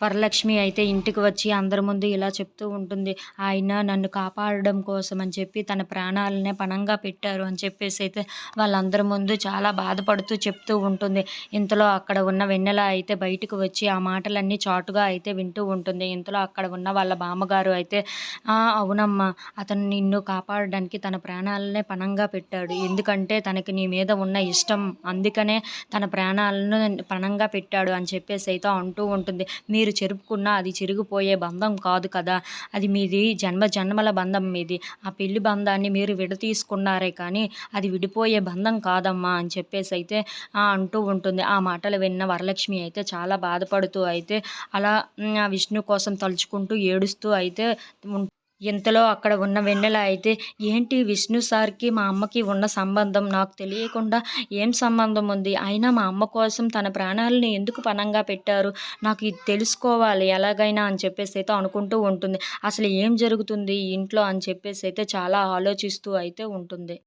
వరలక్ష్మి అయితే ఇంటికి వచ్చి అందరి ముందు ఇలా చెప్తూ ఉంటుంది. ఆయన నన్ను కాపాడడం కోసం అని చెప్పి తన ప్రాణాలనే పణంగా పెట్టారు అని చెప్పేసైతే వాళ్ళందరి ముందు చాలా బాధపడుతూ చెప్తూ ఉంటుంది. ఇంతలో అక్కడ ఉన్న వెన్నెల అయితే బయటకు వచ్చి ఆ మాటలన్నీ చాటుగా అయితే వింటూ ఉంటుంది. ఇంతలో అక్కడ ఉన్న వాళ్ళ బామ్మగారు అయితే అవునమ్మా! అతను నిన్ను కాపాడడానికి తన ప్రాణాలనే పణంగా పెట్టాడు. ఎందుకంటే తనకి నీ మీద ఉన్న ఇష్టం. అందుకనే తన ప్రాణాలను పణంగా పెట్టాడు" అని చెప్పేసైతే అంటూ ఉంటుంది. మీరు చెరుపుకున్న అది చెరిగిపోయే బంధం కాదు కదా! అది మీది జన్మ జన్మల బంధం మీది. ఆ పెళ్లి బంధాన్ని మీరు విడదీసుకున్నారే కానీ అది విడిపోయే బంధం కాదమ్మా అని చెప్పేసైతే అంటూ ఉంటుంది. ఆ మాటలు విన్న వరలక్ష్మి అయితే చాలా బాధపడుతూ అయితే అలా విష్ణు కోసం తలుచుకుంటూ ఏడుస్తూ అయితే ఇంతలో అక్కడ ఉన్న వెన్నెల అయితే, "ఏంటి విష్ణు సార్‌కి, మా అమ్మకి ఉన్న సంబంధం నాకు తెలియకుండా ఏం సంబంధం ఉంది? అయినా మా అమ్మ కోసం తన ప్రాణాలని ఎందుకు పణంగా పెట్టారు? నాకు ఇది తెలుసుకోవాలి ఎలాగైనా" అని చెప్పేసైతే అనుకుంటూ ఉంటుంది. అసలు ఏం జరుగుతుంది ఈ ఇంట్లో అని చెప్పేసైతే చాలా ఆలోచిస్తూ అయితే ఉంటుంది.